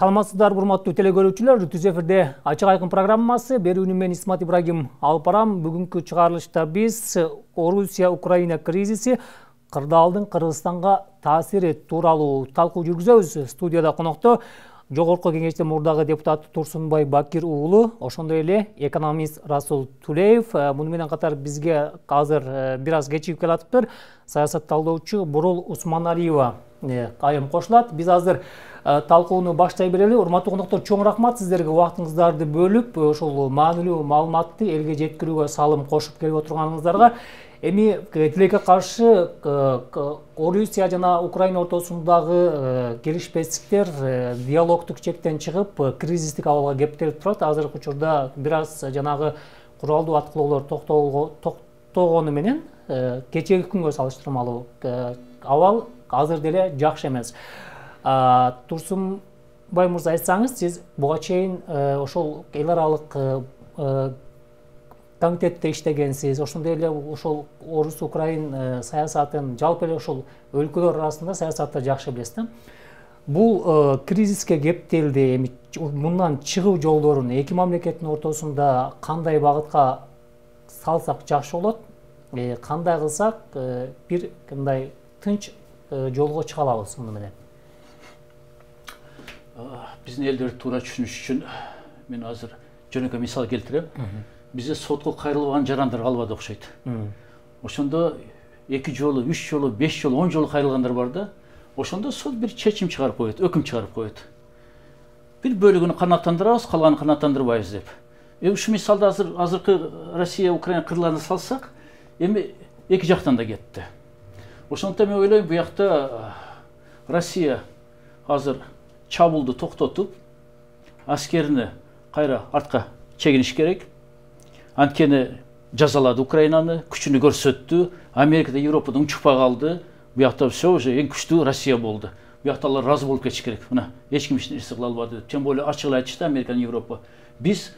Саламатсыздар, урматтуу телекөрүүчүлөр. Түз эфирде Ачык айкын программасы. Берүүнү мен Исмат Ибрагим алып барам. Бүгүнкү чыгарылышта биз Орусия-Украина кризиси кырдаалдын Кыргызстанга таасири тууралуу талкуу жүргүзөбүз. Студияда конокто Жогорку Кеңештин мурдагы депутаты Турсунбай Бакир уулу, ошондой эле экономист Расул Тулеев. Муну менен катар бизге азыр бир аз кечигип келатыптыр. Саясат талдоочу Бурул Усманалиева айым кошулат. Биз азыр талкууну баштай берели. Урматтуу коноктор, чоң рахмат сиздерге убактыңыздарды бөлүп, ошол маанилүү маалыматты элге жеткирүүгө салым кошуп келип отурганыңыздарга. Эми тилекке каршы Орусия жана Украина ортосундагы келишпестиктер диалогдук чектен чыгып, кризистик абалга кептелип турат. Азыркы учурда бир аз жанагы куралдуу аткылоолор токтогону менен кечеги күнгө салыштырмалуу абал азыр деле жакшы эмес. Турсунбай мырза, айтсаңыз, сиз буга чейин ошол эл аралык комитетте иштегенсиз, ошондой эле ошол Орус-Украин саясатын, жалпы эле ошол өлкөлөр арасында саясатты жакшы билесиз да. Бул кризиске кептелди. Эми мындан чыгуу жолдорун эки мамлекеттин ортосунда кандай багытка салсак жакшы болот? Кандай кылсак бир кандай тынч жолго чыга алабыз муну менен? Биздин элдерди туура түшүнүш үчүн мен азыр жөнөкөй мисал келтирем. Бизде сотко кайрылбаган жарандар калбады окшойт. Ошондо 2 жолу, 3 жолу, 5 жолу, 10 жолу кайрылгандар бар да. Ошондо сот бир чечим чыгарып коет, өкүм чыгарып коет. Бир бөлүгүнү канааттандырабыз, калганын канааттандырбайбыз деп. Ушу мисалда азыркы Россия Украина кырларына салсак, эми эки жактан да кетти. Ошондуктан мен ойлойм, буякта Россия азыр чабуулду токтотуп, аскерини кайра артка чегиниш керек. Анткени жазалады Украинаны, күчүнү көрсөттү. Америкада, Европада унчукпай калды. Буякта все уже эң күчтүү Россия болду. Буякта алар разы болуп кетиш керек. Мына эч ким эч нерсе кыла албады. Тем более ачык эле айтышты Америка, Европа. Биз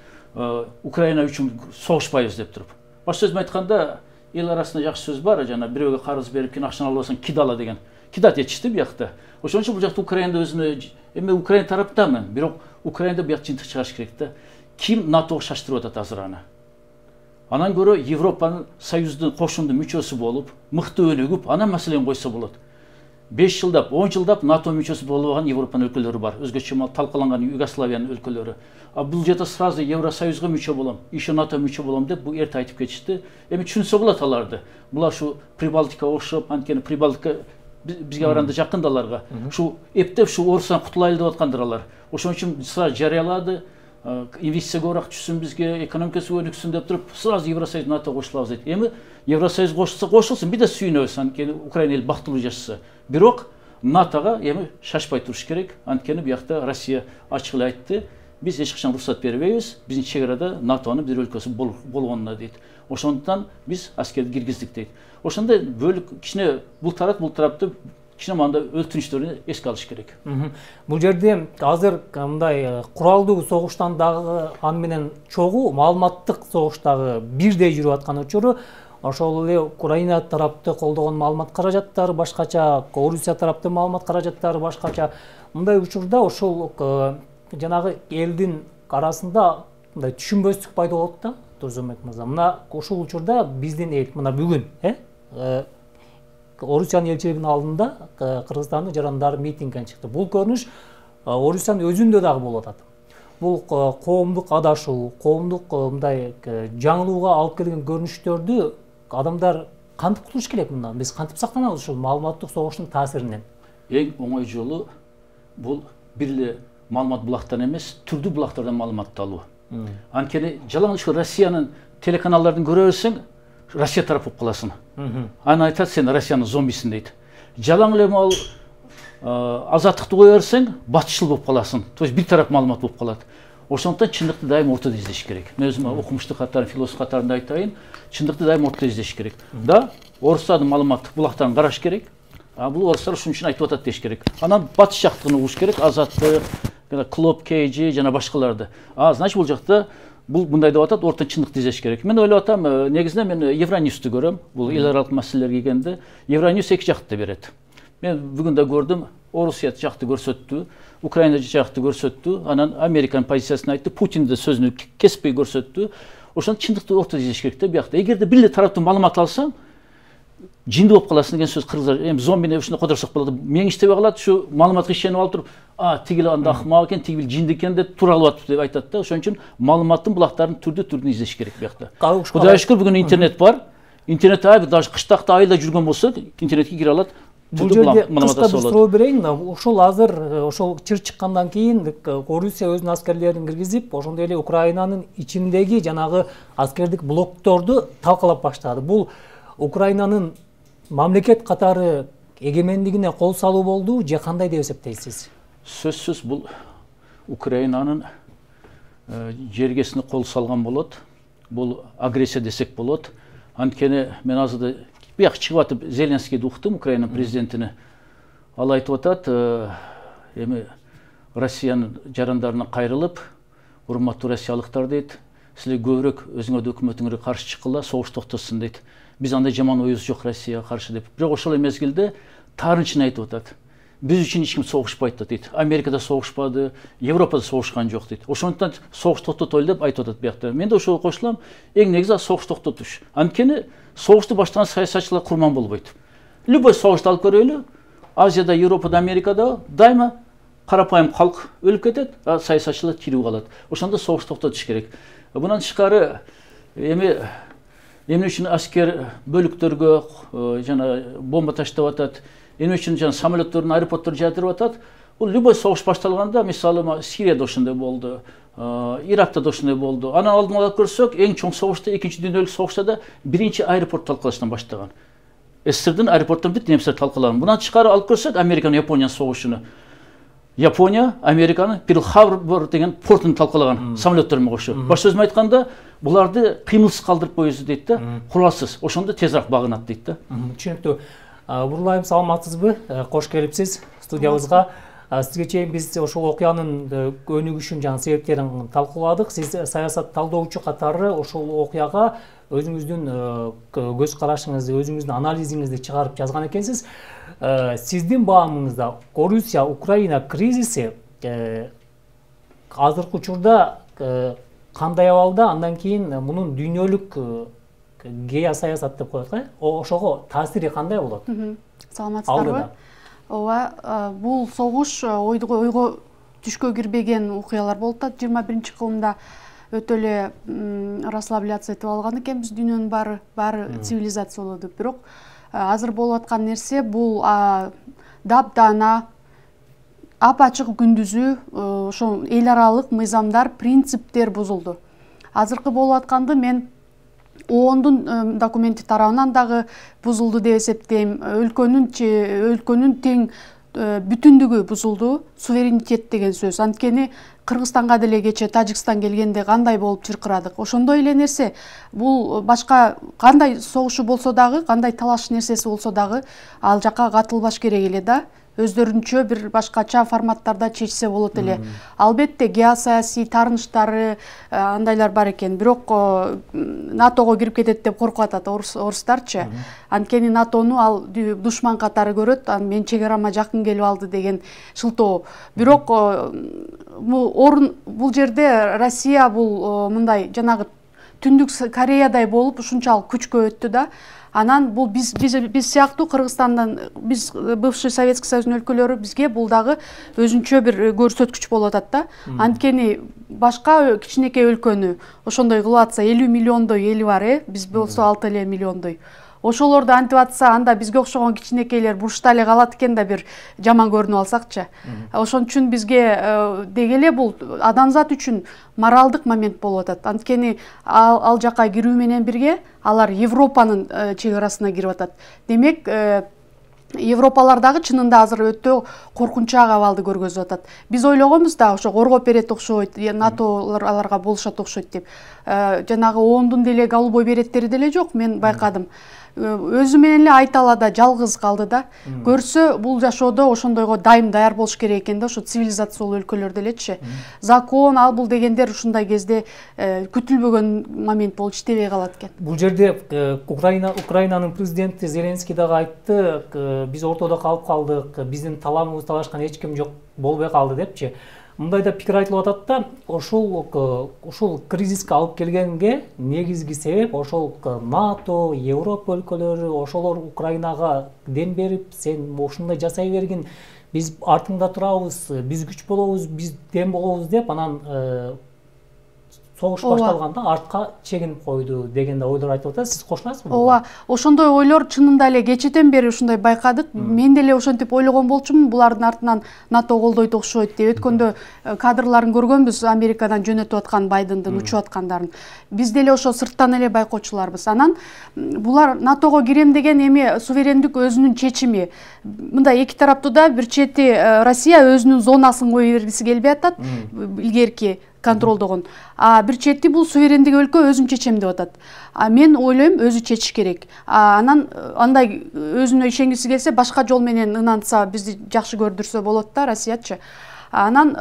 Украина үчүн согушпайбыз деп туруп. Башка сөз менен айтканда, эл арасында жакшы сөз бар, жана бирөөгө карыз берип, кийин акчаны алып алсаң кидала деген. Кидат этишти буякта. Ошон үчүн бул жакта Украинада өзүнө, эми Украина тараптамын, бирок Украинада буяк жыйынтык чыгарыш керек да. Ким НАТОго шаштырып атат азыр аны? Анан көрө Европанын союздун кошундуу мүчөсү болуп, мыкты өнүгүп, анан маселени койсо болот. 5 жылдап, 10 жылдап НАТО мүчөсү болбогон Европанын өлкөлөрү бар. Өзгөчө талкаланган Югославиянын өлкөлөрү. Бул жерде сразу Евросоюзга мүчө болом, еще НАТО мүчө болом деп бул эрте айтып кетишти. Эми түшүнсө болот аларды. Булар ушу Прибалтикага окшоп, анткени Прибалтика бизге барганда жакын да аларга. Ушу эптеп ушу Орустан кутулайлы деп аткандар алар. Ошон үчүн сразу жарыялады. Инвестиция көбүрөөк түшсүн бизге, экономикасы өнүксүн деп туруп, сразу Евросоюз НАТО кошулабыз дейт. Эми Евросоюз кошулса кошулсун, бир да сүйүнөбүз, анткени Украина эл бактылуу жашаса. Бирок НАТОга эми шашпай туруш керек, анткени буякта Россия ачык эле айтты, биз эч качан уруксат бербейбиз, биздин чек арада НАТОнун бир өлкөсү болгонуна дейт. Ошондуктан биз аскерди киргиздик дейт. Ошондо бөлүк кичине бул тарапты кичине мында өлтүнүштөрүнү эске алыш керек. Бул жерде азыр мындай куралдуу согуштан дагы аны менен чогуу маалыматтык согуштагы бирдей жүрүп аткан учуру, ошол эле Украина тарапты колдогон маалымат каражаттары башкача, Орусия тарапты маалымат каражаттары башкача. Мындай учурда ошол жанагы элдин арасында мындай түшүнбөстүк пайда болот да, Турсунбек мырза. Мына ошол учурда биздин эл мына бүгүн Орусиянын элчилигинин алдында Кыргызстандын жарандары митингге чыкты. Бул көрүнүш Орусиянын өзүндө дагы болуп атат. Бул коомдук адашуу, коомдук мындай жаңылууга алып келген көрүнүштөрдү адамдар кантип кутулуш керек мындан? Биз кантип сактанабыз ушул маалыматтык согуштун таасиринен? Эң оңой жолу бул бир эле маалымат булактан эмес, түрдүү булактардан маалыматты алуу. Анткени жалаң Россиянын телеканалдарын көрө берсең, Россия тарап болуп каласың. Аны айтат, сен Россиянын зомбисин дейт. Жалаң эле ал азаттыкты кое берсең, батышчыл болуп каласың. То есть бир тарап маалымат болуп калат. Ошондуктан чындыкты дайым ортодо издеш керек. Мен өзүм окумуштук катары, философ катарында айтайын, чындыкты дайым ортодо издеш керек. Да, орустардын маалыматтык булактарын караш керек. Бул орустар ушун үчүн айтып атат деш керек. Анан батыш жактыгын угуш керек, Азаттык, Клоп, KG жана башкаларды. Значит, бул жакта бул мындай деп атат, орто чындыкты издеш керек. Мен ойлоп атам, негизинен мен Евроньюсту көрөм. Бул эл аралык маселелерге келгенде Евроньюс эки жакты берет. Мен бүгүн да көрдүм, Орусия жакты көрсөттү. Ukraina жақты көрсөттү, анан Американын позициясын айтты, Путин да сөзүнү кеспей көрсөттү. Ошондо чындыкты ортого жейиш керек да биякта. Эгерде бир эле тараптан маалымат алсаң, жинди болуп каласың деген сөз кыргыздар. Эми зомбини ушундай кодурсак болот. Мең иштебей калат, ушу маалыматка ишенип алып туруп, тигил анда акмак экен, тигил жинди экен деп тура алып атып деп айтат да. Ошон үчүн маалыматтын булактарын түрдүү издеш керек биякта. Кудайга шүкүр бүгүн интернет бар. Интернет даже кыштакта айда жүргөн болсо, интернетке кире алат. Бул жерде кыска бир суроо берейин. Ошол азыр ошол чыр чыккандан кийин Орусия өзүнүн аскерлерин киргизип, ошондой эле Украинанын ичиндеги жанагы аскердик блокторду талкалап баштады. Бул Украинанын мамлекет катары эгемендигине кол салуу болду же кандай деп эсептейсиз? Сөзсүз бул Украинанын жергесине кол салган болот. Бул агрессия десек болот. Анткени мен азырда бияк чыгып атып Зеленскийди уктум, Украина президентини. Ал айтып атат, эми Россиянын жарандарына кайрылып, урматтуу россиялыктар дейт, силер көбүрөөк өзүңөрдүн өкмөтүңөргө каршы чыккыла, согуш токтосун дейт. Биз андай жаман оюбуз жок Россияга каршы деп. Бирок ошол эле мезгилде таарынчын айтып атат. Биз үчүн эч ким согушпайт дейт. Америкада согушпады, Европада согушкан жок дейт. Ошондуктан согуш токтотолу деп айтып атат биякта. Мен да ошого кошулам. Эң негизи согуш токтотуш. Анткени согушту баштаган саясатчылар курман болбойт. Любой согушту алып көрөлү. Азияда, Европада, Америкада дайыма карапайым калк өлүп кетет, саясатчылар тирүү калат. Ошондо согуш токтотуш керек. Мындан тышкары эмне үчүн аскер бөлүктөргө жана бомба таштап атат, эмне үчүн жана самолеттордун аэропортторду жаатырып атат. Бул любой согуш башталганда, мисалы Сирияда ошондой болду, Иракта да ошондой болду. Анан алдын ала көрсөк, эң чоң согушта, экинчи дүйнөлүк согушта да биринчи аэропорт талкалаштан баштаган. СССРдин аэропорттон бүт немистер талкалаган. Мындан тышкары алып көрсөк, Американын Япониянын согушуну. Япония, Американы Перл-Харбор деген портун талкалаган самолеттор менен кошо. Башка сөзүм айтканда, буларды кыймылсыз калтырып коюбуз дейт да, куралсыз. Ошондо тезирээк багынат дейт да. Түшүнүктүү. Бурлайым, саламатсызбы? Кош келипсиз студиябызга. Сизге чейин биз ошол окуянын өнүгүшүн жана себептерин талкууладык. Сиз саясат талдоочу катары ошол окуяга өзүңүздүн көз карашыңызды, өзүңүздүн анализиңизди чыгарып жазган экенсиз. Сиздин баамыңызда Орусия-Украина кризиси азыркы учурда кандай абалда, андан кийин мунун дүйнөлүк геосаясат деп коет го, ошого таасири кандай болот? Саламатсыздарбы? Ооба, бул согуш ойго түшкө кирбеген окуялар болуп атат. 21-чи кылымда өтө эле расслабляться этип алган экенбиз, дүйнөнүн баары цивилизация болот деп. Бирок азыр болуп аткан нерсе бул дапдана, ап-ачык күндүзү ошо эл аралык мыйзамдар, принциптер бузулду. Азыркы болуп атканды мен ООНдун документи тарабынан дагы бузулду деп эсептейм. Өлкөнүн тең бүтүндүгү бузулду. Суверенитет деген сөз. Анткени Кыргызстанга деле кече Тажикстан келгенде кандай болуп чыркырадык. Ошондой эле нерсе бул башка кандай согушу болсо дагы, кандай талаш нерсеси болсо дагы ал жака катылбаш керек эле да. Өздөрүнчө бир башкача форматтарда чечсе болот эле. Албетте геосаясий таарынычтары андайлар бар экен. Бирок НАТОго кирип кетет деп коркуп атат орустарчы. Анткени НАТОну ал душман катары көрөт, мен чек-арама жакын келип алды деген шылтоо. Бирок бул жерде Россия бул мындай жанагы Түндүк Кореядай болуп ушунчалык күчкө өттү да. Анан бул биз сыяктуу Кыргызстандан, биз бывший Советский Союздун өлкөлөрү бизге бул дагы өзүнчө бир көрсөткүч болуп атат да. Анткени башка кичинекей өлкөнү ошондой кылып атса, 50 миллиондой эли бар, биз болсо 6 эле миллиондой. Ошолорду антип атса, анда бизге окшогон кичинекейлер бурчта эле калат экен да, бир жаман көрүнүп алсакчы. Ошон үчүн бизге деги эле бул адамзат үчүн моралдык момент болуп атат. Анткени ал жака кирүү менен бирге алар Европанын чек арасына кирип атат. Демек, Европалар дагы чынында азыр өтө коркунчаак абалды көргөзүп атат. Биз ойлогонбуз да, ошо коргоп берет окшойт, НАТОлор аларга болушат окшойт деп. Жанагы ООНдун деле голубой береттери деле жок, мен байкадым. өзү менен эле айта алады, жалгыз калды да. Көрсө бул жашоодо ошондойго дайым даяр болуш керек экен да, ошо цивилизациялуу өлкөлөрдө элечи. Закон, ал бул дегендер ушундай кезде күтүлбөгөн момент болуп иштебей калат экен. Бул жерде Украинанын президенти Зеленский дагы айтты, биз ортодо калып калдык, биздин таламыбызды талашкан эч ким жок болбой калды депчи. Мындай да пикир айтылып атат да, ушул кризиске алып келгенге негизги себеп ошол НАТО, Европа өлкөлөрү, ошолор Украинага дем берип, сен ушундай жасай бергин, биз артыңда турабыз, биз күч болобуз, биз дем болобуз деп, анан согуш башталганда артка чегинип койду деген да ойлор айтып атат. Сиз кошуласызбы? Ооба, ошондой ойлор чынында эле кечеден бери ушундай байкадык. Мен деле ошентип ойлогон болчумун, булардын артынан НАТО колдойт окшойт деп. Өткөндө кадрларын көргөнбүз, Америкадан жөнөтүп аткан Байдендин учуп аткандарын. Биз деле ошо сырттан эле байкоочуларбыз. Анан булар НАТОго кирем деген эми суверендик өзүнүн чечими. Мындай эки тараптуу да, бир чети Россия өзүнүн зонасын кое бергиси келбей атат, илгерки контролдогон. Бир чети бул суверендик өлкө өзүм чечем деп атат. Мен ойлойм, өзү чечиш керек. Анан андай өзүнө ишенгиси келсе, башка жол менен ынанса, бизди жакшы көрдүрсө болот да, Россиячы. Анан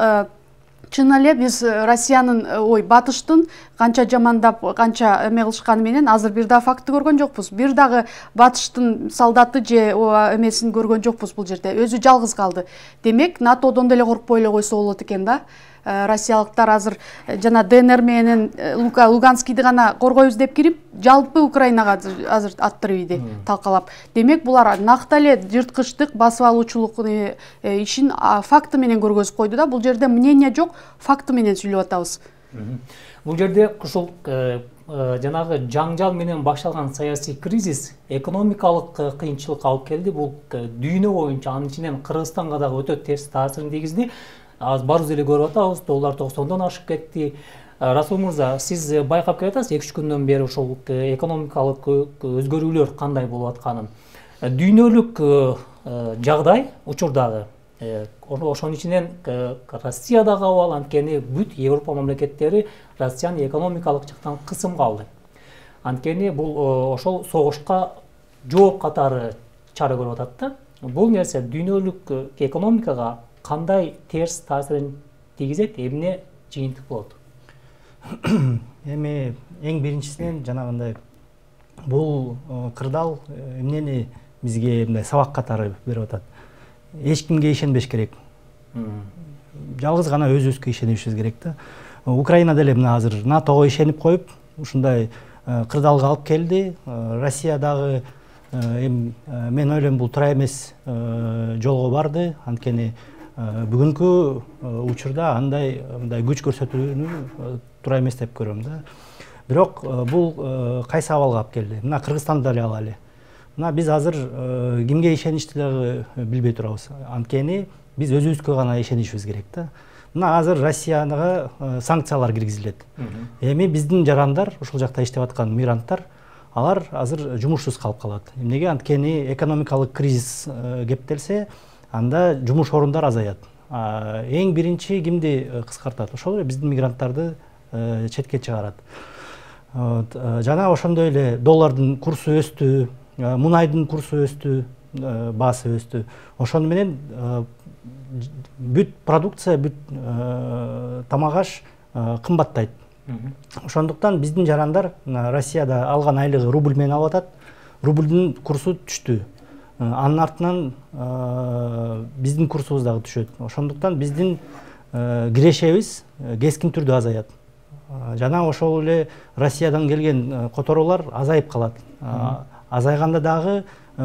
чын эле биз Россиянын, батыштын канча жамандап, канча эме кылышканы менен азыр бир да факты көргөн жокпуз. Бир дагы батыштын солдаты же эмесин көргөн жокпуз бул жерде. Өзү жалгыз калды. Демек, НАТОдон деле коркпой эле койсо болот экен да. Россиялыктар азыр жана ДНР менен Луганскийди гана коргойбуз деп кирип, жалпы Украинага азыр аттырып иди талкалап. Демек, булар накта эле жырткычтык, басып алуучулук ишин факты менен көргөзүп койду да. Бул жерде мнение жок, факты менен сүйлөп атабыз. Бул жерде ушул жанагы жаңжал менен башталган саясий кризис экономикалык кыйынчылык алып келди. Бул дүйнө боюнча, анын ичинен Кыргызстанга дагы өтө терс таасирин тийгизди. Барыбыз эле көрүп атабыз, доллар 90дон ашып кетти. Расул мырза, сиз байкап келатасыз 2-3 күндөн бери ошол экономикалык өзгөрүүлөр кандай болуп атканын. Дүйнөлүк жагдай учурдагы ошонун ичинен Россия да кабыл, анткени бүт Европа мамлекеттери Россиянын экономикалык жактан кысымга алды. Анткени бул ошол согушка жооп катары чара көрүп атат да. Бул нерсе дүйнөлүк экономикага кандай терс таасирин тийгизет, эмне жыйынтык болот? Эми эң биринчисинен жанагындай бул кырдаал эмнени бизге мындай сабак катары берип атат. Эч кимге ишенбеш керек. Жалгыз гана өзүбүзгө ишенишибиз керек да. Украина деле мына азыр НАТОго ишенип коюп, ушундай кырдаалга алып келди. Россия дагы мен ойлойм бул туура эмес жолго барды. Анткени бүгүнкү учурда андай күч көрсөтүүнү туура эмес деп көрөм да. Бирок бул кайсы абалга алып келди? Мына Кыргызстанды эле алалы. Мына биз азыр кимге ишеничти дагы билбей турабыз. Анткени биз өзүбүзгө гана ишенишибиз керек да. Мына азыр Россияга санкциялар киргизилет. Эми биздин жарандар, ушул жакта иштеп аткан мигранттар, алар азыр жумушсуз калып калат. Эмнеге? Анткени экономикалык кризис кептелсе, анда жумуш орундар азаят. Эң биринчи кимди кыскартат? Ошол биздин мигранттарды четке чыгарат. Жана ошондой эле доллардын курсу өстү, мунайдын курсу өстү, баасы өстү. Ошону менен бүт продукция, бүт тамак аш кымбаттайт. Ошондуктан биздин жарандар Россияда алган айлыгы рубль менен алып атат. Рубльдин курсу түштү. Анын артынан биздин курсубуз дагы түшөт. Ошондуктан биздин кирешебиз кескин түрдө азаят. Жана ошол эле Россиядан келген которуулар азайып калат. Азайганда дагы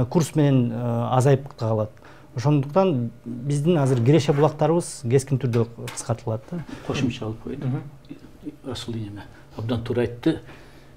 курс менен азайып калат. Ошондуктан биздин азыр киреше булактарыбыз кескин түрдө кыскартылат. Кошумча алып койдум. Расул эме абдан туура айтты.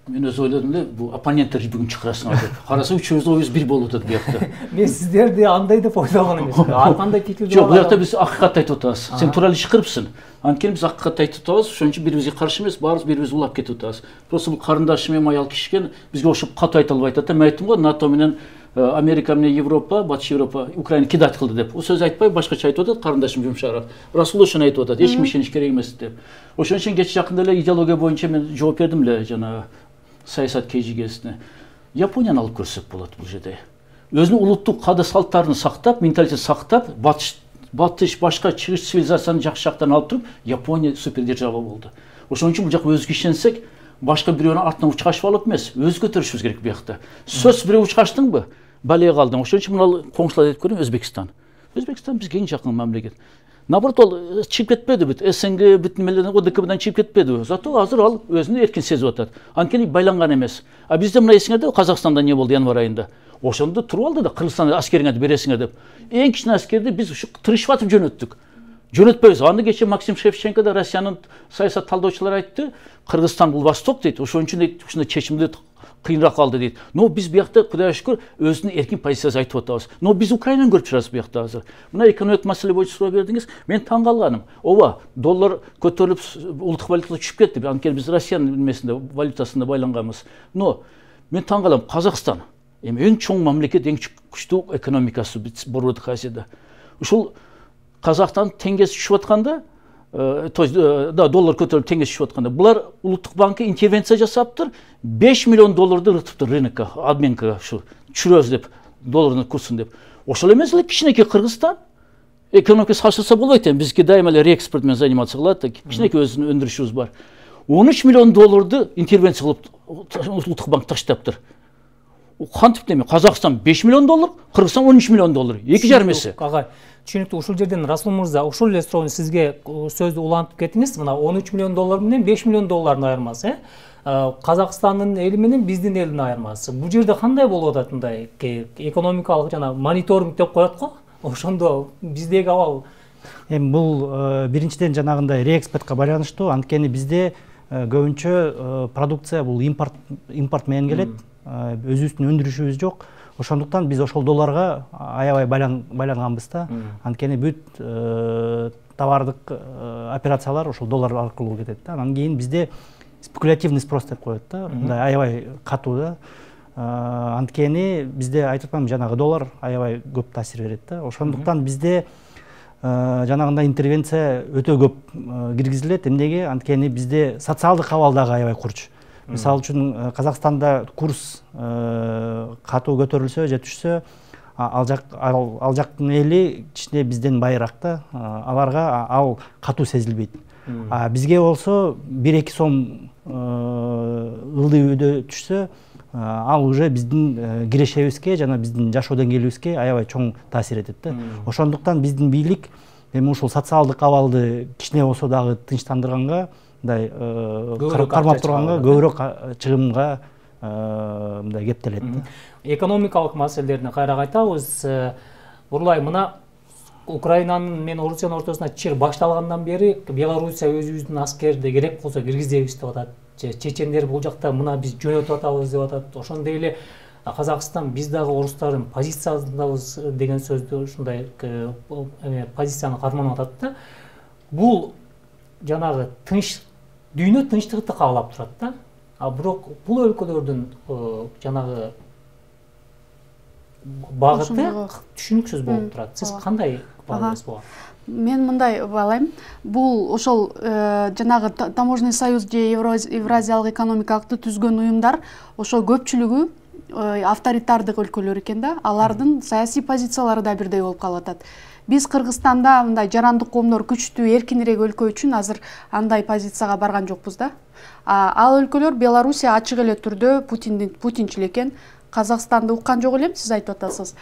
Мен өз ойлодум эле, бул оппоненттер бүгүн чыгарасыңар деп. Караса үчөөбүз ойубуз бир болуп атат буякта. Мен сиздерди андай деп ойлогон эмесмин. Ар кандай пикирди? Жок, буякта биз акыйкатты айтып атабыз. Сен туура эле ишкырыпсың. Анткени биз акыйкатты айтып атабыз, ошон үчүн бири-бирибизге каршы эмес, баарыбыз бири-бирибизди улап кетип атабыз. Просто бул карындашым эми аял киши экен, бизге ошоп катуу айта албай атат да. Мен айттым го, НАТО менен Америка менен Европа, Батыш Европа Украина кидат кылды деп. Бул сөз айтпай башкача айтып атат карындашым жумшараак. Расул ошону айтып атат, эч ким ишениш керек эмес деп. Ошон үчүн кече жакында эле идеология боюнча мен жооп бердим эле жана саясат KGG'сине. Японияны алып көрсек болот бул жерде. Өзүнүн улуттук каада салттарын сактап, менталитет сактап, батыш башка чыгыш цивилизациянын жакшы жактарын алып туруп, Япония супердержава болду. Ошон үчүн бул жакка өзгө ишенсек, башка бирөөнүн артынан учкашып алып эмес, өз көтөрүшүбүз керек бу жакта. Сөз бирөө учкаштыңбы? Балия калдың. Ошон үчүн мына коңшулар айтып көрөм, Өзбекстан. Өзбекстан бизге эң жакын мамлекет. Наоборот, ол чип кетпеди бүт. СНГ бүт немелерден ОДКБдан чип кетпеди. Зато азыр ал өзүнүн эркин сезип атат. Анткени байланган эмес. А бизде мына эсиңерде Казакстанда не болду январь айында? Ошондо туруп алды да Кыргызстан аскериңерди бересиңер деп. Эң кичине аскерди биз ушу тырышып атып жөнөттүк. Жөнөтпөйбүз. Аны кече Максим Шевченко да Россиянын саясат талдоочулары айтты. Кыргызстан бул Восток дейт. Ошон үчүн ушундай чечимди кыйыныраак калды дейт. Но биз буякта Кудайга шүкүр өзүнүн эркин позициясын айтып атабыз. Но биз Украинаны көрүп чыгабыз буякта азыр. Мына экономик маселе боюнча суроо бердиңиз. Мен таң калганым. Ооба, доллар көтөрүлүп, улуттук валюта түшүп кетти. Анткени биз Россиянын немесинде валютасында байланганбыз. Но мен таң калам, Казакстан эң чоң мамлекет, эң күчтүү экономикасы Борбордук Азияда. Ушул Казакстан теңгеси түшүп атканда, доллар көтөрүлүп теңгеси түшүп атканда, булар улуттук банкы интервенция жасаптыр, 5 миллион долларды ырытыптыр рынокко, обменкага, ушу түшүрөбүз деп, доллардын курсун деп. Ошол эмес эле кичинекей Кыргызстан экономика салыштырса болбойт эми, бизге дайыма эле реэкспорт менен заниматься кылат да, кичинекей өзүнүн өндүрүшүбүз бар. 13 миллион долларды интервенция кылып улуттук банк таштаптыр. Кантип деме, Казакстан 5 миллион доллар, Кыргызстан 13 миллион доллар, 2,5 эсе. Агай, түшүнүктүү. Ушул жерден Расул мырза, ушул эле суроону сизге сөздү улантып кеттиңиз. Мына 13 миллион доллар менен 5 миллион доллардын айырмасы, Казакстандын эли менен биздин элдин айырмасы. Бул жерде кандай болуп атат, мындай экономикалык жана мониторинг деп коет го? Ошондо биздеги абал эми бул биринчиден жанагындай реэкспортко байланыштуу. Анткени бизде көбүнчө продукция бул импорт менен келет. Өзүбүздүн өндүрүшүбүз жок. Ошондуктан биз ошол долларга аябай байланганбыз да. Анткени бүт товардык операциялар ошол доллар аркылуу кетет да. Анан кийин бизде спекулятивный спрос деп коет да. Мындай аябай катуу да. Анткени бизде айтып атпаймынбы, жанагы доллар аябай көп таасир берет да. Ошондуктан бизде жанагындай интервенция өтө көп киргизилет. Эмнеге? Анткени бизде социалдык абал дагы аябай курч. Мисалы үчүн Казакстанда курс катуу көтөрүлсө же түшсө, ал жактын эли кичине бизден байыраак да. Аларга ал катуу сезилбейт. Бизге болсо 1-2 сом ылдый өйдө түшсө, ал уже биздин кирешебизге жана биздин жашоо деңгээлибизге аябай чоң таасир этет да. Ошондуктан биздин бийлик эми ушул социалдык абалды кичине болсо дагы тынчтандырганга, мындай кармап турганга, көбүрөөк чыгымга мындай кептелет да. Экономикалык маселелерине кайра кайтабыз. Бурлай, мына Украинанын менен Орусиянын ортосуна чир башталгандан бери Белоруссия өзүбүздүн аскерди керек болсо киргизебиз деп атат. Чечендер бул жакта мына биз жөнөтүп атабыз деп атат. Ошондой эле Казакстан биз дагы орустардын позициясындабыз деген сөздү ушундай позицияны карманып атат да. Бул жанагы тынч дүйнө тынчтыкты каалап турат да. А бирок бул өлкөлөрдүн жанагы багыты түшүнүксүз болуп турат. Сиз кандай баалайсыз буга? Мен мындай баалайм. Бул ошол жанагы Таможенный союз же Евразиялык экономикалыкты түзгөн уюмдар ошо көпчүлүгү авторитардык өлкөлөр экен да. Алардын саясий позициялары да бирдей болуп калып атат. Биз Кыргызстанда мындай жарандык коомдор күчтүү, эркинирээк өлкө үчүн азыр андай позицияга барган жокпуз да. Ал өлкөлөр Белоруссия ачык эле түрдө Путинчил экен. Казакстанды уккан жок элем, сиз айтып атасыз.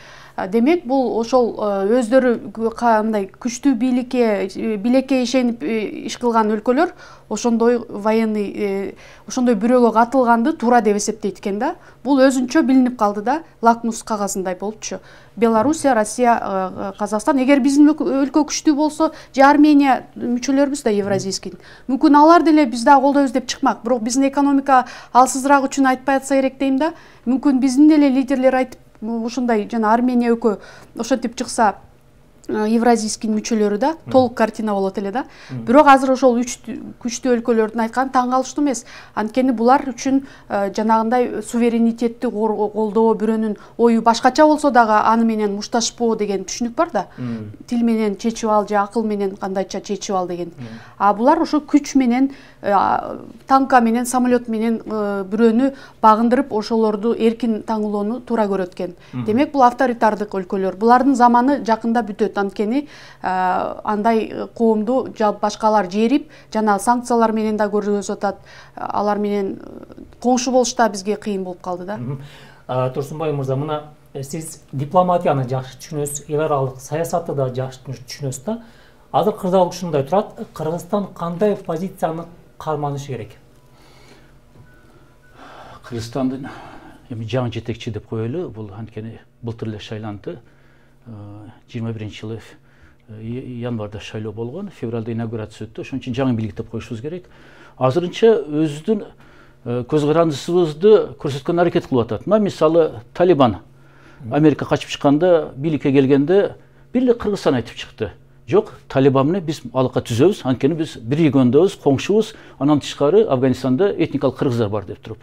Демек, бул ошол өздөрү кандай күчтүү билекке ишенип иш кылган өлкөлөр ошондой военный, ошондой бирөөгө катылганды туура деп эсептейт экен да. Бул өзүнчө билинип калды да, лакмус кагазындай болупчу. Белоруссия, Россия, Казакстан, эгер биздин өлкө күчтүү болсо, же Армения мүчөлөрүбүз да евразийский. Мүмкүн алар деле биз да колдойбуз деп чыкмак. Бирок биздин экономика алсызыраак үчүн айтпай атса керек дейм да. Мүмкүн биздин деле лидерлер айтып, ушундай жана Армения өлкө ошентип чыкса, евразийский мүчөлөрү да толук картина болот эле да. Бирок азыр ошол күчтүү өлкөлөрдүн айтканы таң калыштуу эмес. Анткени булар үчүн жанагындай суверенитетти колдоо, бирөөнүн ою башкача болсо дагы аны менен мушташпоо деген түшүнүк бар да. Тил менен чечип ал же акыл менен кандайча чечип ал деген. Булар ошо күч менен танка менен самолет менен бирөөнү багындырып ошолорду эркин таңуулоону туура көрөт экен. Демек бул авторитардык өлкөлөр. Булардын заманы жакында бүтөт, анткени андай коомду башкалар жерип, жана санкциялар менен да көргөзүп атат. Алар менен коңшу болуш да бизге кыйын болуп калды да. Турсунбай мырза, мына сиз дипломатияны жакшы түшүнөсүз, эл аралык саясатты да жакшы түшүнөсүз да. Азыр кырдаал ушундай турат. Кыргызстан кандай позицияны карманышы керек? Кыргызстандын эми жаңы жетекчи деп коелу, бул анткени былтыр эле шайланды. 21-жылы январда шайлоо болгон, февралда инаугурация өттү. Ошон үчүн жаңы бийлик деп коюшубуз керек. Азырынча өзүнүн көз карандысыбызды көрсөткөн аракет кылып атат. Мисалы Талибан Америка качып чыкканда, бийликке келгенде бир эле Кыргызстан айтып чыкты. Жок, Талибанны биз алакка түзөбүз, анткени биз бир региондобуз, коңшубуз, анан тышкары Афганистанда этникалык кыргыздар бар деп туруп.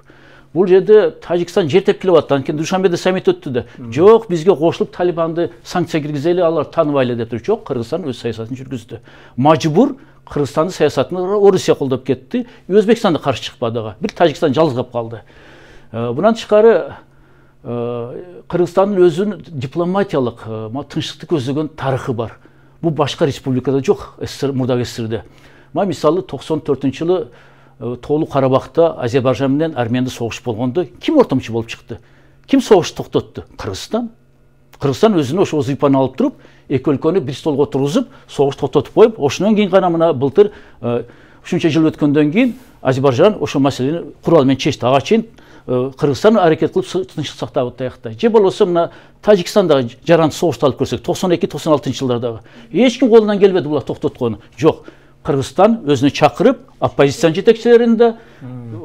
Бул жерде Тажикстан жер тепкилеп атты, анткени Душанбеде саммит өттү да. Жок, бизге кошулуп Талибанды санкция киргизели, алар тааныбайлы деп туруп. Жок, Кыргызстан өз саясатын жүргүздү. Мажбур Кыргызстандын саясатын Орусия колдоп кетти, Өзбекстанды каршы чыкпады ага. Бир Тажикстан жалгыз калып калды. Bundan тышкары Кыргызстандын өзүнүн дипломатиялык тынчтыкты көздөгөн тарыхы бар. Бул башка республикада жок, мурдагы СССРде. Мисалы 94-жылы Тоолуу Карабакта Азербайжан менен Арменияда согуш болгондо ким ортомчу болуп чыкты? Ким согушту токтотту? Кыргызстан. Кыргызстан өзүнө ошол вазифаны алып туруп, эки өлкөнү бир столго отургузуп, согуш токтотуп коюп, ошондон кийин гана мына былтыр ушунча жыл өткөндөн кийин Азербайжан ошол маселени курал менен чечти. Ага чейин Кыргызстан аракет кылып тынчтык сактап атты. Же болбосо мына Тажикстанда жаранды согушту алып көрсөк, 92-96 жылдардагы эч ким колунан келбеди булар токтоткону. Жок. Кыргызстан өзүнө чакырып, оппозициянын жетекчилерин да,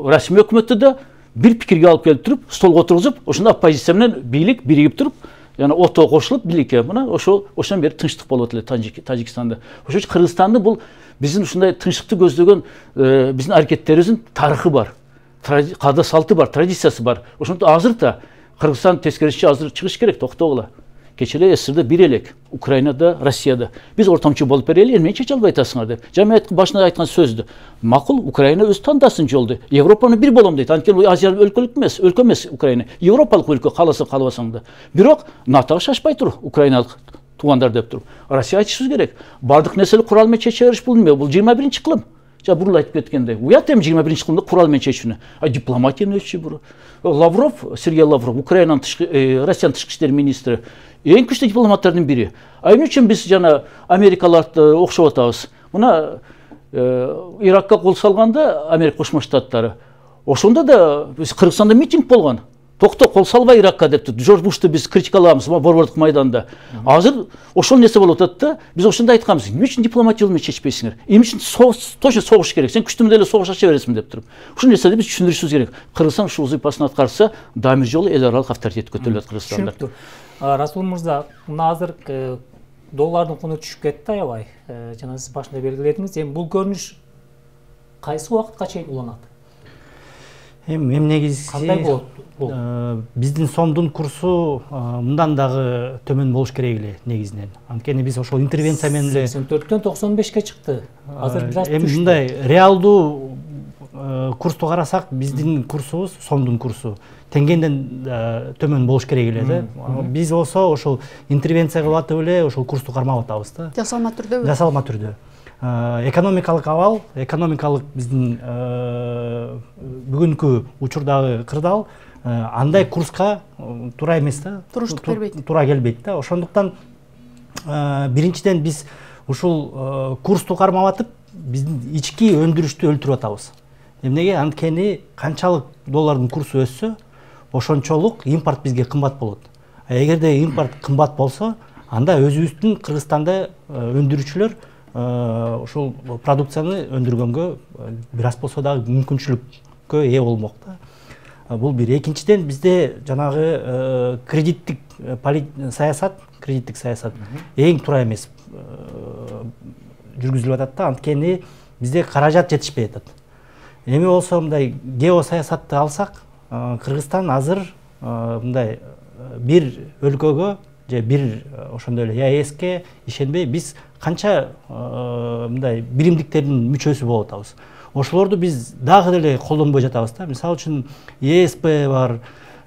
расмий өкмөттү да бир пикирге алып келип туруп, столго отургузуп, ошондо оппозиция менен бийлик биригип туруп, яна ото кошулуп бийликке, мына ошон бери тынчтык болуп эле Тажикстанда. Ошон үчүн Кыргызстанды бул биздин ушундай тынчтыкты көздөгөн биздин аракеттерибиздин тарыхы бар. Каада салты бар, традициясы бар. Ошондо азыр да Кыргызстан тескерисинче азыр чыгыш керек, токтогула. Кечээ СССРде бир элек, Украинада, Россияда. Биз ортомчу болуп берели, эмне чече албай атасыңар деп. Жама башында айткан сөздү. Макул, Украина өз тандасын жолду. Европаны бир болом дейт. Анткени Азия өлкө эмес Украина. Европалык өлкө, кааласаң каалабасаң да. Бирок НАТОга шашпай тур, украиналык туугандар деп туруп. Россия айтышыбыз керек. Бардык нерсени курал менен чече бериш бул эме? Бул 21-кылым. Бурул айтып кеткендей. Уят эми 21-кылымда курал менен чечүүнү. Дипломатиянын өчү бул. Лавров, Сергей Лавров, Украинанын Россиянын тышкы иштер министри, эң күчтүү дипломаттардын бири. Эмне үчүн биз жана америкаларды окшоп атабыз? Мына Иракка кол салганда Америка Кошмо Штаттары, ошондо да Кыргызстанда митинг болгон. Токто, кол салбай Иракка депти. Жорж Бушту биз критикалабыз Борбордук майданда. Азыр ошол нерсе болуп атат да, биз ошондо айтканбыз. Эмне үчүн дипломат жолу менен чечпейсиңер? Эмне үчүн точно согуш керек? Сен күчтүү эле согуш ача бересиң деп туруп. Ушул нерсени биз түшүндүрүшүбүз керек. Кыргызстан ушул вазифасын аткарса, дамир жолу эл аралык авторитет көтөрүлөт Кыргызстанда. Расул мырза, мына азыр доллардын куну түшүп кетти аябай. Жана сиз башында белгиледиңиз. Эми бул көрүнүш кайсы убакытка чейин уланат? Эми негизи кандай болот? Биздин сомдун курсу мындан дагы төмөн болуш керек эле негизинен. Анткени биз ошол интервенция менен эле 84-төн 95-ке чыкты. Азыр бираз түштү. Эми мындай реалдуу курсту карасак, биздин курсубуз, сомдун курсу теңгеден төмөн болуш керек эле да. Биз болсо ошол интервенция кылып атып эле ошол курсту кармап атабыз да. Жасалма түрдө. Жасалма түрдө. Экономикалык абал, экономикалык биздин бүгүнкү учурдагы кырдаал андай курска туура эмес да. Туруштук бербейт. Туура келбейт да. Ошондуктан биринчиден биз ушул курсту кармап атып, биздин ички өндүрүштү өлтүрүп атабыз. Эмнеге? Анткени канчалык доллардын курсу өссө, ошончолук импорт бизге кымбат болот. Эгерде импорт кымбат болсо, анда өзүбүздүн Кыргызстанда өндүрүүчүлөр ушул продукцияны өндүргөнгө бир аз болсо дагы мүмкүнчүлүккө ээ болмок да. Бул бир. Экинчиден бизде жанагы кредиттик саясат эң туура эмес жүргүзүлүп атат да. Анткени бизде каражат жетишпей атат. Эми болсо мындай геосаясатты алсак, Кыргызстан азыр мындай бир өлкөгө же бир ошондой эле ЕАЭСке ишенбей биз канча мындай биримдиктердин мүчөсү болуп атабыз. ошолорду биз дагы деле колдонбой жатабыз да. Мисалы үчүн ЕСП бар,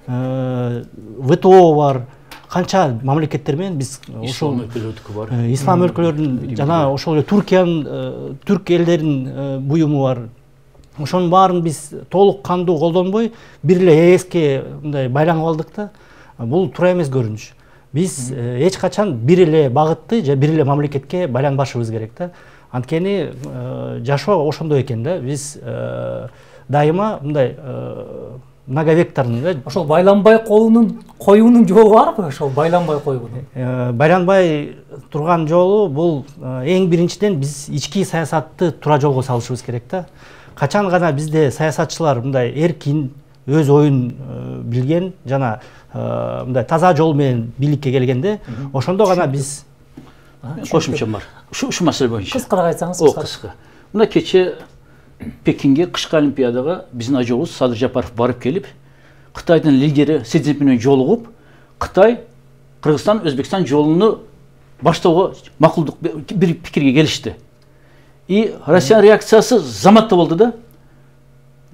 ВТО бар, канча мамлекеттер менен биз ислам өлкөлөрдүкү бар. Ислам өлкөлөрүнүн жана ошол эле Туркиянын, түрк элдеринин буюму бар. Ошонун баарын биз толук кандуу колдонбой, бир эле ЕСке мындай байланып алдык да. Бул туура эмес көрүнүш. Биз эч качан бир эле багытты же бир эле мамлекетке байланбашыбыз керек да. Анткени жашоо ошондой экен да. Биз дайыма мындай многовекторный да. Ошол байланбай коюунун жолу барбы? Ошол байланбай коюунун. Байланбай турган жолу бул эң биринчиден биз ички саясатты туура жолго салышыбыз керек да. Качан гана бизде саясатчылар мындай эркин, өз оюн билген жана мындай таза жол менен бийликке келгенде, ошондо гана биз Кошумчам бар. Ушу маселе боюнча. Кыскараак айтсаңыз. Кыска. Мына кече Пекинге кышкы олимпиадага биздин ажообуз Садыр Жапаров барып келип, Кытайдын лидери Си Цзиньпин менен жолугуп, Кытай, Кыргызстан, Өзбекстан жолуну баштоого макулдук бир пикирге келишти. И Россиянын реакциясы заматта болду да.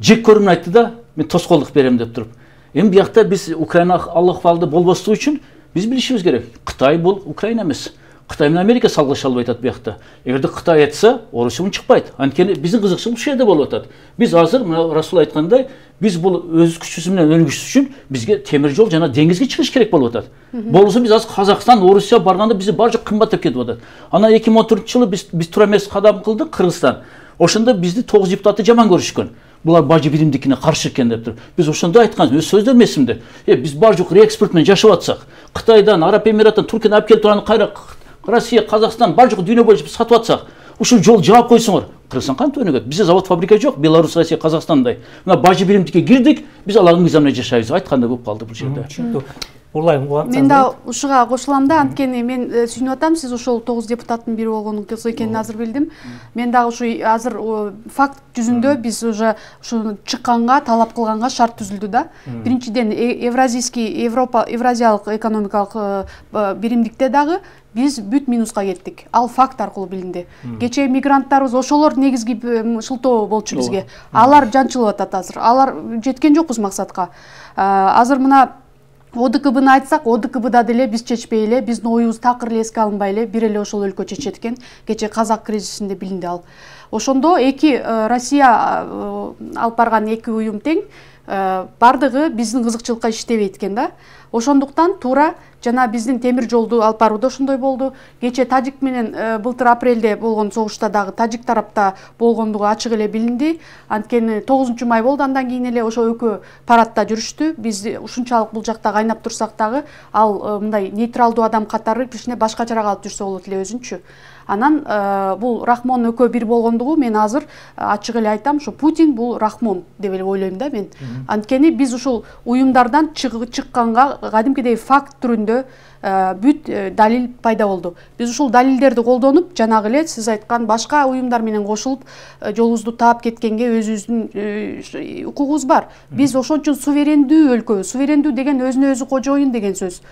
Жек көрүүнү айтты да, мен тоскоолдук берем деп туруп. Эми биякта биз Украина Аллах фалды болбостугу үчүн биз билишибиз керек. Кытай бул Украина эмес. Кытай менен Америка салгылаша албай атат биякта. Эгерде Кытай айтса, Орусия чыкпайт. Анткени биздин кызыкчылык ушул жерде болуп атат. Биз азыр мына Расул айткандай, биз бул өз күчүбүз менен өлгүш үчүн бизге темир жол жана деңизге чыгыш керек болуп атат. Болбосо биз азыр Казакстан, Орусия барганда бизде баары жок кымбаттап кетип атат. Ана 2014-жылы биз туура эмес кадам кылдык Кыргызстан. Ошондо бизди 9 депутатты жаман көрүшкөн. Булар бажы биримдикине каршы экен деп туруп. Биз ошондо айтканбыз, өз сөздөр эмесимде. Биз баары жок реэкспорт менен жашап атсак, Кытайдан, Араб Эмираттан, Туркиядан алып келип турган кайра Россия, Казакстан баары жок дүйнө боюнча сатып атсак, ушул жол жаап койсоңор, Кыргызстан кантип өнүгөт? Бизде завод, фабрика жок, Беларусь, Россия, Казакстандай. Мына бажы биримдикке кирдик, биз алардын мыйзамы менен жашайбыз. Айткандай болуп калды бул жерде. Урлайм. Мен да ушуга кошулам да, анткени мен сүйүнүп атам, сиз ошол 9 депутаттын бири болгонуңуз экенин азыр билдим. Мен дагы ушу азыр факт жүзүндө биз уже ушуну чыкканга, талап кылганга шарт түзүлдү да. Биринчиден Евразиялык экономикалык биримдикте дагы биз бүт минуска кеттик. Ал факт аркылуу билинди. Кечээ мигранттарыбыз ошолор негизги шылтоо болчу бизге. Алар жанчылып атат азыр. Алар жеткен жокпуз максатка. Азыр мына ОДКБны айтсак, ОДКБда деле биз чечпей эле, биздин оюбуз такыр эле эске алынбай эле, бир эле ошол өлкө чечет экен. Кечээ Казак кризисинде билинди ал. Ошондо эки Россия алып барган эки уюм тең бардыгы биздин кызыкчылыкка иштебейт экен да. Ошондуктан туура жана биздин темир жолду алып барууда ошондой болду. Кечээ Тажик менен былтыр апрелде болгон согушта дагы Тажик тарапта болгондугу ачык эле билинди. Анткени 9-май болду, андан кийин эле ошо экөө парадта жүрүштү. Биз ушунчалык бул жакта кайнап турсак дагы ал мындай нейтралдуу адам катары кичине башкачараак алып жүрсө болот эле өзүнчү. Анан бул Рахмон экөө бир болгондугу мен азыр ачык эле айтам, ушу Путин бул Рахмон деп эле ойлойм да мен. Анткени биз ушул уюмдардан чыкканга кадимкидей факт түрүндө бүт далил пайда болду. Биз ушул далилдерди колдонуп, жанагы эле сиз айткан башка уюмдар менен кошулуп жолубузду таап кеткенге өзүбүздүн укугубуз бар. Биз ошон үчүн суверендүү өлкөбүз. Суверендүү деген өзүнө өзү кожоюн деген сөз.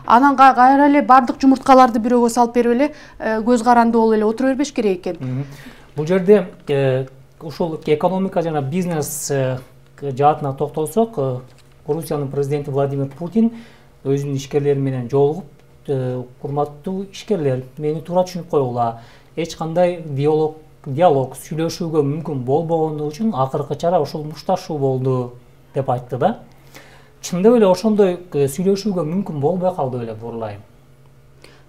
Анан кайра эле бардык жумурткаларды бирөөгө салып берип эле көз каранды болуп эле отура бербеш керек экен. Бул жерде ушул экономика жана бизнес жаатына токтолсок, Орусиянын президенти Владимир Путин өзүнүн ишкерлери менен жолугуп, урматтуу ишкерлер, мени туура түшүнүп койгула, эч кандай диалог сүйлөшүүгө мүмкүн болбогондугу үчүн акыркы чара ушул мушташуу болду деп айтты да. Чындап эле ошондой сүйлөшүүгө мүмкүн болбой калды беле бурлайм.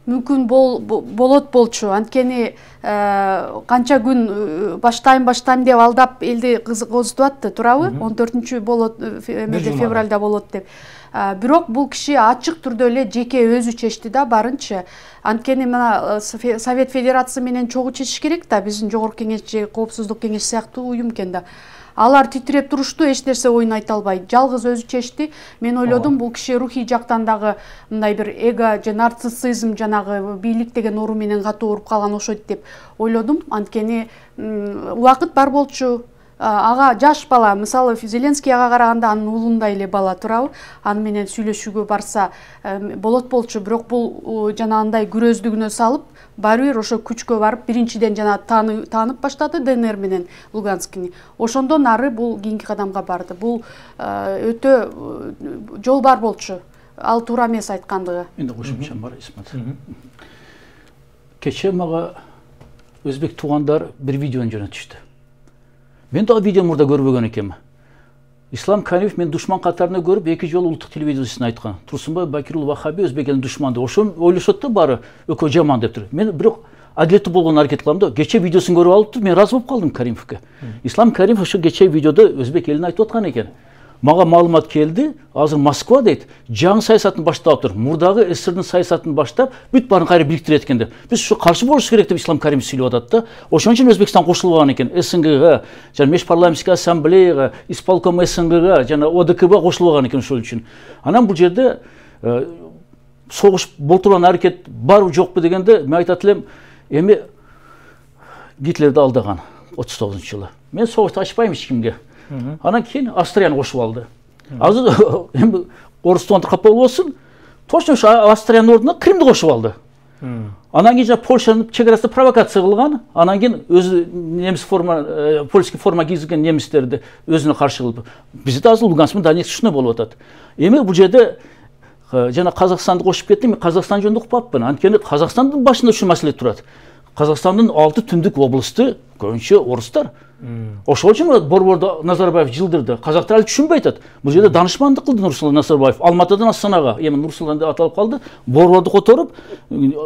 Мүмкүн болот болчу. Анткени канча күн баштайм деп алдап элди кызыксытып атты, туурабы? 14-чү болот, февралда болот деп. Бирок бул киши ачык түрдө эле жеке өзү чечти да барынча. Анткени мына Совет Федерациясы менен чогуу чечиш керек да, биздин Жогорку Кеңеш же Коопсуздук Кеңеши сыяктуу уюм экен да. Алар титиреп турушту, эч нерсе оюн айта албай. Жалгыз өзү чечти. Мен ойлодум, бул киши рухий жактан дагы мындай бир эго же нарциссизм, жанагы бийлик деген ору менен катуу уруп калган окшойт деп ойлодум. Анткени убакыт бар болчу. ага жаш бала, мисалы Зеленский ага караганда анын уулундай эле бала турабы, аны менен сүйлөшүүгө барса болот болчу, бирок бул жанагындай күрөздүгүнө салып, баары бир ошо күчкө барып, биринчиден жана таанып баштады ДНР менен Луганскини. Ошондон ары бул кийинки кадамга барды. Бул өтө жол бар болчу. Ал туура эмес айткандыгы. Менде кошумчам бар, Исмат. Кече мага өзбек туугандар бир видеону жөнөтүштү. Мен да видеону мурда көрбөгөн экенмин. Ислам Каримов мен душман катарына көрүп, 2 жолу улуттук телевизиясына айткан. Турсунбай Бакирул Вахаби өзбек элинин душманы. Ошон ойлошот да баары өкө жаман деп тур. Мен бирок адилеттүү болгон аракет кылам да. Кече видеосун көрүп алып тур, мен разы болуп калдым Каримовго. Ислам Каримов ошо кече видеодо өзбек элин айтып аткан экен. Мага маалымат келди, азыр Москва дейт, жаңы саясатын баштап тур. Мурдагы СССРдин саясатын баштап, бүт баарын кайра бириктирет экен деп. Биз ушу каршы болуш керек деп Ислам Каримов сүйлөп атат да. Ошон үчүн Өзбекстан кошулган экен. СНГга, жана Межпарламенттик ассамблеяга, исполком СНГга, жана ОДКБга кошулган экен ошол үчүн. Анан бул жерде согуш болтурган аракет барбы жокпу дегенде мен айтат элем, эми Гитлерди алдаган 39-жылы. Мен согушту ачпайм эч кимге. Анан кийин Австрияны кошуп алды. Азыр эми орустуган капа болбосун, точно ушу Австриянын ордуна Кримди кошуп алды. Анан кийин Польшанын чегарасында провокация кылган, анан кийин өзү немис форма, польский форма кийген немистерди өзүнө каршы кылып. Бизде азыр Луганск менен Донецк ушундай болуп атат. Эми бул жерде жана Казакстанды кошуп кеттим, мен Казакстан жөнүндө укпапмын. Анткени Казакстандын башында ушул маселе турат. Казакстандын 6 түндүк областы көбүнчө орустар. Ошол үчүн Борбордо Назарбаев жылдырды. Казактар ал түшүнбөй атат. Бул жерде данышмандык кылды Нурсултан Назарбаев. Алматыдан Астанага, эми Нурсултан деп аталып калды. Борборду которуп,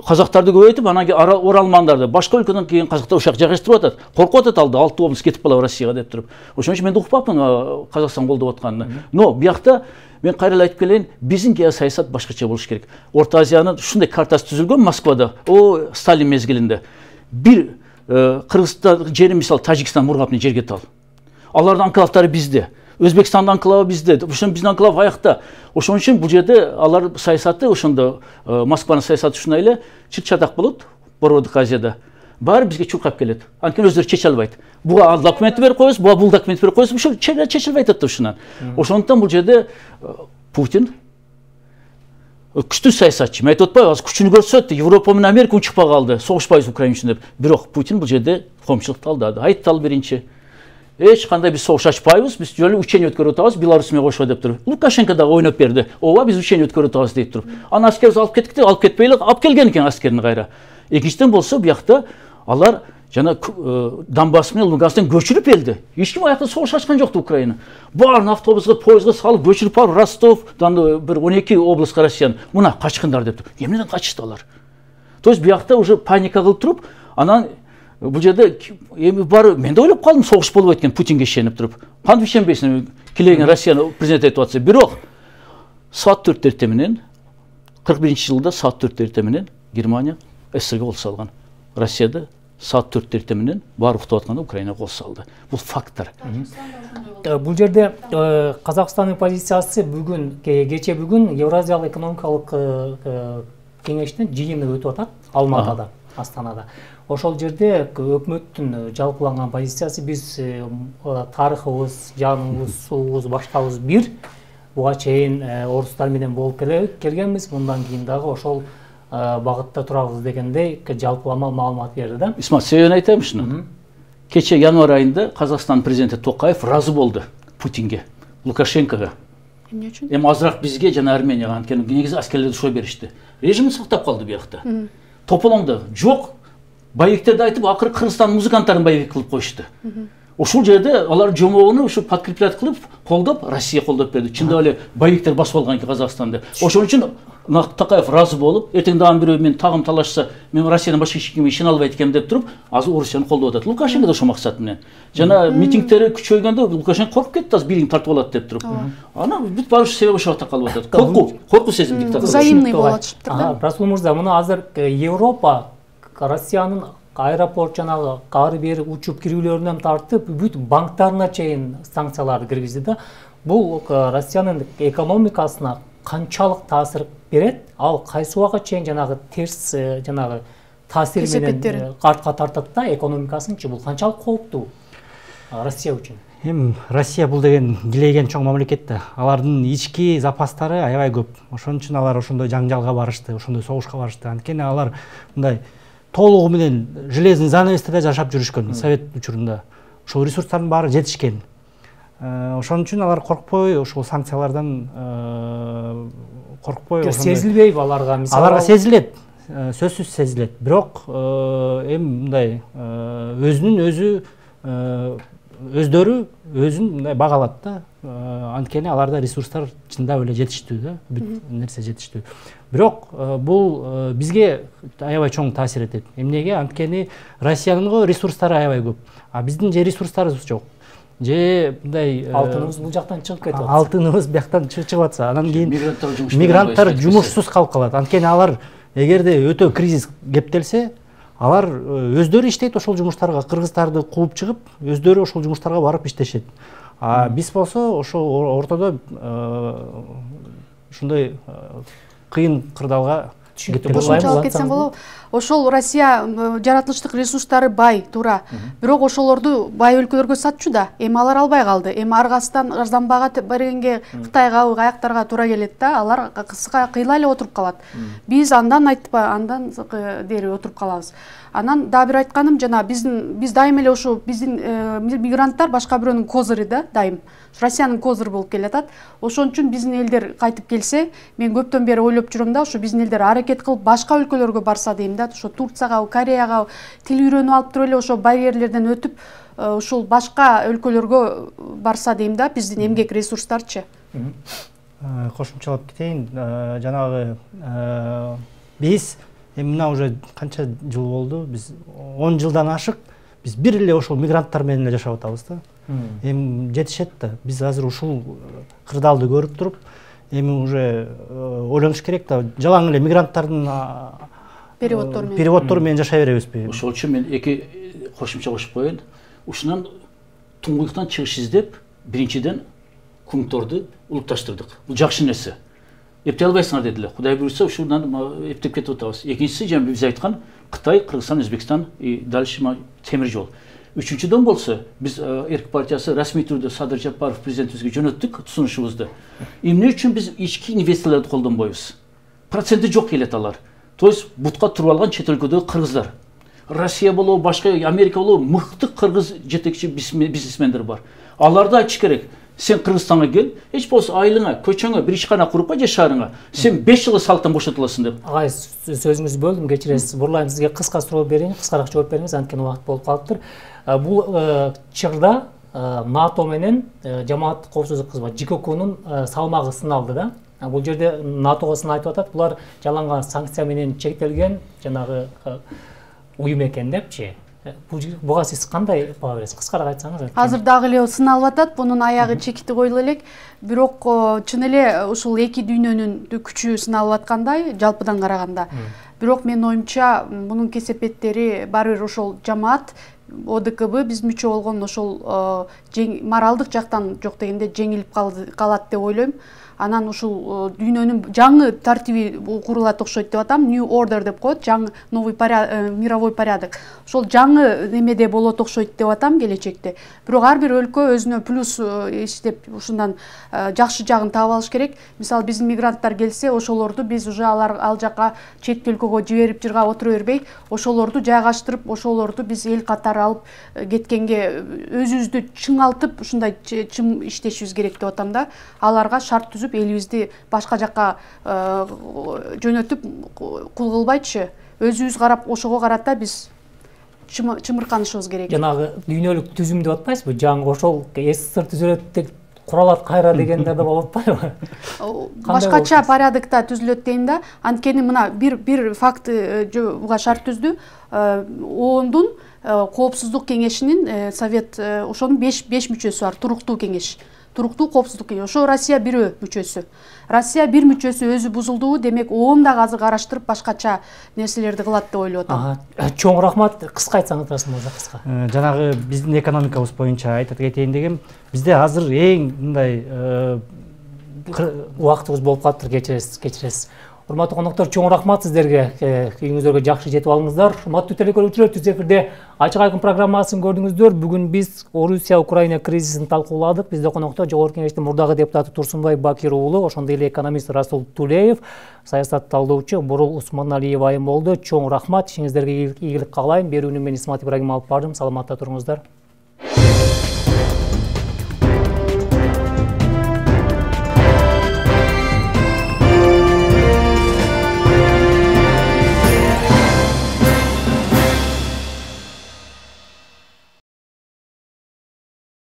казактарды көбөйтүп, анан кийин оралмандарды, башка өлкөдөн келген казактар ушак жайгаштырып атат. Коркуп атат алды, 6 область кетип калабы Россияга деп туруп. Ошон үчүн мен укпапмын Казакстан колдоп атканын. Но биякта мен кайра айтып келейин, биздин саясат башкача болуш керек. Орто Азиянын ушундай картасы түзүлгөн Москвада, Сталин мезгилинде. Бир Кыргызстан жери мисал Тажикстан мургапны жерге тал. Алардын анклавдары бизде. Өзбекстандын анклавы бизде. Ошон биздин анклав аякта. Ошон үчүн бул жерде алар саясаты ошондо Москванын саясаты ушундай эле чыр-чатак болот Борбордук Азияда. Баары бизге чуркап келет. Анткени өздөрү чече албайт. Буга ал документти берип коебуз, буга бул документти берип коебуз. Ушул чече албай атат да ушунан. Ошондуктан бул жерде Путин күчтүү саясатчы. Мен айтып атпайбы, азыр күчүнү көрсөттү, Европа менен Америка учпай калды, согушпайбыз Украина үчүн деп. Бирок Путин бул жерде коомчулукту алдады. Айттал биринчи. Эч кандай биз согуш ачпайбыз, биз жөн учение өткөрүп атабыз, Беларусь менен кошо деп туруп. Лукашенко да ойноп берди. Ооба, биз учение өткөрүп атабыз дейт туруп. Анан аскерибиз алып кеттик, алып кетпей эле, алып келген экен аскерин кайра. Экинчиден болсо, биякта алар жана Донбасс менен Лугансктан көчүрүп элди. Эч ким аякта согуш ачкан жокту Украина. Баарын автобуска, поездга салып көчүрүп барып Ростов, бир 12 областка Россиянын мына качкындар деп тур. Эмнеден качышты алар? То есть биякта уже паника кылып туруп, анан бул жерде эми бар, мен да ойлоп калдым, согуш болуп экен Путинге ишенип туруп. Кантип ишенбейсиң? Килеген Россиянын президенти айтып атса, бирок саат 4 эртең менен 41-жылда саат 4 эртең менен Германия СССРге кол салган. Россияда саат 4 эртең менен баары уктап атканда Украина кол салды. Бул факттар. Бул жерде Казакстандын позициясы кече бүгүн Евразиялык экономикалык кеңештин жыйыны өтүп атат Алматыда, Астанада. Ошол жерде өкмөттүн жалпыланган позициясы биз тарыхыбыз, жаныбыз, суубуз, башкабыз бир. Буга чейин орустар менен болуп келгенбиз, мындан кийин дагы ошол багытта турабыз дегендей жалпылама маалымат берди да. Исмат, себебин айтайын ушуну. Кече январь айында Казакстан президенти Токаев разы болду Путинге, Лукашенкого. Эмне үчүн? Эми азыраак бизге жана Арменияга, анткени негизи аскерлерди ушо беришти. Режимин сактап калды биякта. Тополоңдо жок, боевиктерди айтып, акыры Кыргызстан музыканттарын боевик кылып коюшту. Ушул жерде алар жомогуну ушу подкреплять кылып, колдоп, Россия колдоп берди. Чындап эле боевиктер басып алган экен Казакстанды. Ошон үчүн Токаев разы болуп, эртең дагы бирөө мен тагым талашса, мен Россиядан башка эч кимге ишене албайт экенм деп туруп, азыр Орусияны колдоп атат. Лукашенко да ошол максат менен. Жана митингдери күчөйгөндө Лукашенко коркуп кетти, азыр бирин тартып алат деп туруп. Анан бүт баары себеп ошого калып атат. Коркуу сезим диктатор. Взаимный болуп атышыптыр да. Расул мырза, муну азыр Европа Россиянын аэропорт жанагы ары бери учуп кирүүлөрүнөн тартып, бүт банктарына чейин санкцияларды киргизди да. Бул Россиянын экономикасына канчалык таасир берет? Ал кайсы убакка чейин жанагы терс жанагы таасир менен артка тартат да экономикасынчы? Бул канчалык кооптуу? Россия үчүн? Эми Россия бул деген килейген чоң мамлекет да. Алардын ички запастары аябай көп. Ошон үчүн алар ошондой жаңжалга барышты, ошондой согушка барышты. Анткени алар мындай толугу менен железный занавесте да жашап жүрүшкөн совет учурунда. Ошол ресурстардын баары жетишкен. Ошон үчүн алар коркпой ошол санкциялардан коркпой. Сезилбейби аларга? Мисалы аларга сезилет, сөзсүз сезилет. Бирок эми мындай өздөрү өзүн мындай багалат да. Анткени аларда ресурстар чындап эле жетиштүү да, бүт нерсе жетиштүү. Бирок бул бизге аябай чоң таасир этет. Эмнеге? Анткени Россиянын ресурстары аябай көп. А биздин же ресурстарыбыз жок. Же мындай алтыныбыз бул жактан чыгып кетип атат. Алтыныбыз бияктан чыгып атса, анан кийин мигранттар жумушсуз калып калат. Анткени алар эгерде өтө кризис кептелсе, алар өздөрү иштейт ошол жумуштарга, кыргыздарды кууп чыгып, өздөрү ошол жумуштарга барып иштешет. А биз болсо ошол ортодо ушундай кыйын кырдаалга кошумчалап кетсем болобу? Ошол Россия жаратылыштык ресурстары бай, туура. Бирок ошолорду бай өлкөлөргө сатчу да. Эми алар албай калды. Эми аргасынан арзанбага бергенге Кытайга, аяктарга туура келет да. Алар кыска кыйла эле отуруп калат. Биз андан айтпай, андан дери отуруп калабыз. Анан дагы бир айтканым, жана биз дайым эле ошо биздин мигранттар башка бирөөнүн козыры да, дайым. Россиянын козыры болуп келатат. Ошон үчүн биздин элдер кайтып келсе, мен көптөн бери ойлоп жүрөм да, ошо биздин элдер аракет кылып башка өлкөлөргө барса дейм да, ошо Турцияга, Кореяга тил үйрөнүп алып туруп эле ошо барьерлерден өтүп, ошол башка өлкөлөргө барса дейм да, биздин эмгек ресурстарчы. Кошумчалап кетейин, жанагы биз мына уже канча жыл болду, биз 10 жылдан ашык биз бир эле ошол мигранттар менен эле жашап атабыз да. Эми жетишет да. Биз азыр ушул кырдаалды көрүп туруп, эми уже ойлонуш керек да. Жалаң эле мигранттардын переводтору менен жашай беребизби? Ошол үчүн мен эки кошумча кошуп коеюн. Ушунан туңгуюктан чыгыш издеп, биринчиден кумторду улупташтырдык. Бул жакшы нерсе. Эптей албайсыңар дедилер. Кудай буйрса ушундан эптеп кетип атабыз. Экинчиси жана биз айткан Кытай, Кыргызстан, Өзбекстан и дальше темир жол. Үчүнчүдөн болсо биз Эрк партиясы расмий түрдө Садыр Жапаров президентибизге жөнөттүк сунушубузду. Эмне үчүн биз ички инвесторлорду колдонбойбуз? Проценти жок келет алар. То есть бутка туруп алган чет өлкөдөгү кыргыздар. Россия болобу, башка Америка болобу, мыкты кыргыз жетекчи бизнесмендер бар. Аларды айтыш керек. Сен Кыргызстанга кел, эч болсо айылыңа, көчөңө бир ишкана куруп же шаарыңа. Сен 5 жылга салыктан бошотуласың деп. Агай, сөзүңүздү бөлдүм, кечиресиз. Бурлайм сизге кыска суроо берейин, кыскараак жооп бериңиз, анткени убакыт болуп калыптыр. Бул чырда НАТО менен жамааттык коопсуздук кызматы ЖККнун салмагы сыналды да. Бул жерде НАТОго сын айтып атат, булар жалаңган санкция менен чектелген жанагы уюм экен депчи. Буга сиз кандай баа бересиз? Кыскараак айтсаңыз. Азыр дагы эле сыналып атат, бунун аягы чекити коюла элек. Бирок чын эле ушул эки дүйнөнүн күчү сыналып аткандай, жалпыдан караганда. Бирок менин оюмча бунун кесепеттери баары бир ошол жамаат ОДКБ биз мүчө болгон ошол моралдык жактан жок дегенде жеңилип калат деп ойлойм. Анан ушул дүйнөнүн жаңы тартиби курулат окшойт деп атам, New Order деп коет, жаңы новый мировой порядок. Ошол жаңы немеде болот окшойт деп атам келечекте. Бирок ар бир өлкө өзүнө плюс иштеп ушундан жакшы жагын таап алыш керек. Мисалы биздин мигранттар келсе, ошолорду биз уже ал жака четке өлкөгө жиберип жырга отура бербей, ошолорду жайгаштырып, ошолорду биз эл катары алып кеткенге өзүбүздү чыңалтып, ушундай чым иштешибиз керек деп атам да. Аларга шарт түзүп элибизди башка жакка жөнөтүп кул кылбайчы, өзүбүз карап ошого карата биз чымырканышыбыз керек. Жанагы дүйнөлүк түзүм деп атпайсызбы? Жаңы ошол СССР түзүлөт деп куралат кайра дегендер да болуп атпайбы? Башкача порядокто түзүлөт дейм да. Анткени мына бир факты буга шарт түздү. ООНдун коопсуздук кеңешинин совет ошонун 5 мүчөсү бар, туруктуу кеңеш. Туруктуу коопсуздук кеңеши. Ошо Россия бирөө мүчөсү. Россия бир мүчөсү өзү бузулдубу, демек ООН дагы азыр караштырып башкача нерселерди кылат деп ойлоп атам. Чоң рахмат. Кыска айтсаңыз Расул мырза, кыска. Жанагы биздин экономикабыз боюнча айтып кетейин дегем, бизде азыр эң мындай убактыбыз болуп калыптыр, кечиресиз. Урматтуу коноктор, чоң рахмат сиздерге. Үйүңүздөргө жакшы жетип алыңыздар. Урматтуу телекөрүүчүлөр, Түз эфирде Ачык айкын программасын көрдүңүздөр. Бүгүн биз Орусия-Украина кризисин талкууладык. Бизде конокто Жогорку Кеңештин мурдагы депутаты Турсунбай Бакир уулу, ошондой эле экономист Расул Тулеев, саясат талдоочу Бурул Усманалиев айым болду. Чоң рахмат, ишиңиздерге ийгилик каалайм. Берүүнү мен Исмат Ибрагим алып бардым. Саламатта туруңуздар.